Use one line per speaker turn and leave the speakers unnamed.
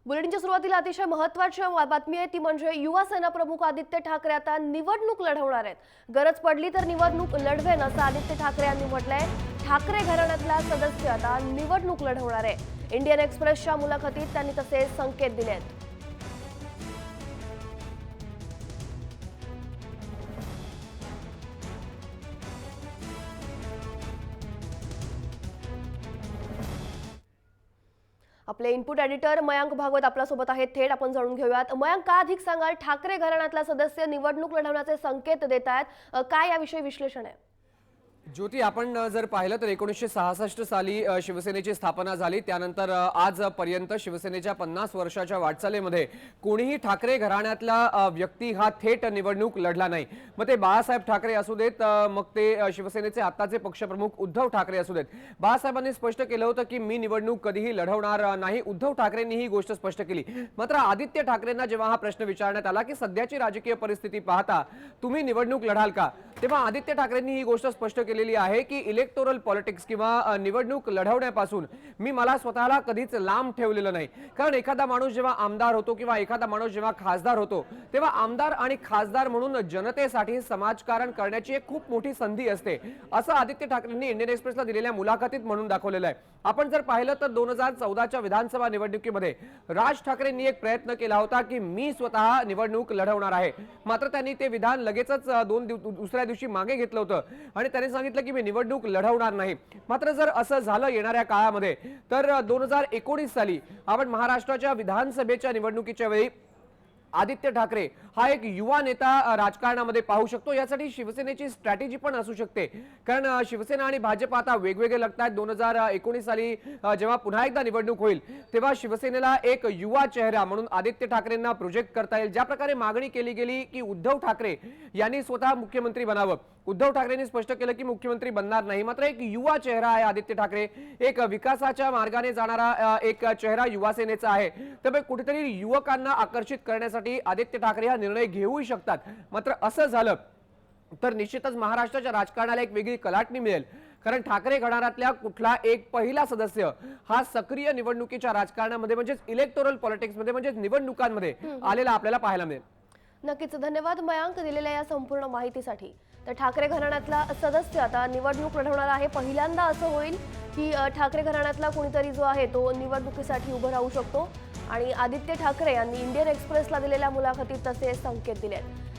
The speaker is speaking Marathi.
बुलेटिनच्या सुरुवातीला अतिशय महत्त्वाची बातमी आहे ती म्हणजे युवा सेना प्रमुख आदित्य ठाकरे आता निवडणूक लढवणार आहेत। गरज पडली तर निवडणूक लढवेन असं आदित्य ठाकरे यांनी म्हटलंय। ठाकरे घराण्यातला सदस्य आता निवडणूक लढवणार आहे। इंडियन एक्सप्रेसच्या मुलाखतीत त्यांनी तसे संकेत दिले आहेत। आपले इनपुट एडिटर मयांक भागवत आपल्यासोबत आहेत, थेट आपण जाणून घेऊयात। मयांक, का अधिक सांगाल, ठाकरे घराण्यातला सदस्य निवडणूक लढवण्याचे संकेत देत आहेत, काय याविषयी विश्लेषण आहे?
ज्योती, आपण जर पाहिलं तर 1966 साली शिवसेनेची स्थापना झाली। त्यानंतर आजपर्यंत शिवसेनेच्या 50 वर्षाच्या वाटचालीमध्ये कोणीही ठाकरे घराण्यातला व्यक्ती हा थेट निवडणूक लढला नाही। मग ते बाळासाहेब ठाकरे असू देत, मग ते शिवसेनेचे आताचे पक्षप्रमुख उद्धव ठाकरे असू देत। बाळासाहेबांनी स्पष्ट केलं होतं की मी निवडणूक कधीही लढवणार नाही। उद्धव ठाकरेंनी ही गोष्ट स्पष्ट केली। मात्र आदित्य ठाकरेंना जेव्हा हा प्रश्न विचारण्यात आला की सध्याची राजकीय परिस्थिती पाहता तुम्ही निवडणूक लढाल का, तेव्हा आदित्य ठाकरेंनी ही गोष्ट स्पष्ट केलेली आहे की इलेक्टोरल पॉलिटिक्स किंवा निवडणूक लढवण्यापासून मी मला स्वतःला कधीच लांब ठेवलेलं नाही। कारण एखादा माणूस जेव्हा आमदार होतो किंवा एखादा माणूस जेव्हा खासदार होतो तेव्हा आमदार आणि खासदार म्हणून जनतेसाठी समाजकारण करण्याची एक खूप मोठी संधी असते, असं आदित्य ठाकरेंनी इंडियन एक्सप्रेसला दिलेल्या मुलाखतीत म्हणून दाखवलेलं आहे। आपण जर पाहिलं तर 2014च्या विधानसभा निवडणुकीमध्ये राज ठाकरेंनी एक प्रयत्न केला होता की मी स्वतः निवडणूक लढवणार आहे। मात्र त्यांनी ते विधान लगेचच दुसऱ्या दिवशी मागे घेतलं होतं आणि त्यांनी सांगितलं की मी निवडणूक लढवणार नाही। मात्र जर असं झालं येणाऱ्या काळामध्ये तर 2019 साली आपण महाराष्ट्राच्या विधानसभेच्या निवडणुकीच्या वेळी आदित्य ठाकरे हा एक युवा नेता राजकारणामध्ये पाहू शकतो। यासाठी शिवसेनेची स्ट्रॅटेजी पण असू शकते, कारण शिवसेना आणि भाजप आता वेगवेगळे लागतात। 2019 साली जेव्हा पुन्हा एकदा निवडणूक होईल तेव्हा शिवसेनेला एक युवा चेहरा म्हणून आदित्य ठाकरेंना प्रोजेक्ट करता येईल। ज्या प्रकारे मागणी केली गेली की उद्धव ठाकरे यांनी स्वतः मुख्यमंत्री बनावं, उद्धव ठाकरेंनी स्पष्ट केलं की मुख्यमंत्री बनणार नाही। मात्र एक युवा चेहरा आहे आदित्य ठाकरे, एक विकासाच्या मार्गाने जाणारा एक चेहरा युवासेनेचा आहे। त्यामुळे कुठेतरी युवकांना आकर्षित करण्यासाठी आदित्य ठाकरे हा निर्णय घेऊ शकतात। मात्र असं झालं तर निश्चितच महाराष्ट्राच्या राजकारणाला एक वेगळी कलाटणी मिळेल, कारण ठाकरे घराण्यातल्या कुठला एक पहिला सदस्य हा सक्रिय निवडणुकीच्या राजकारणामध्ये म्हणजे इलेक्टोरल पॉलिटिक्स मध्ये म्हणजे निवडणुकांमध्ये आलेला आपल्याला पाहायला मिळेल।
नक्कीच, धन्यवाद मयांक दिलेल्या या संपूर्ण माहितीसाठी। तर ठाकरे घराण्यातला सदस्य आता निवडणूक लढवणार आहे। पहिल्यांदा असं होईल की ठाकरे घराण्यातला कोणीतरी जो आहे तो निवडणुकीसाठी उभं राहू शकतो आणि आदित्य ठाकरे यांनी इंडियन एक्सप्रेसला दिलेल्या मुलाखतीत तसे संकेत दिले आहेत।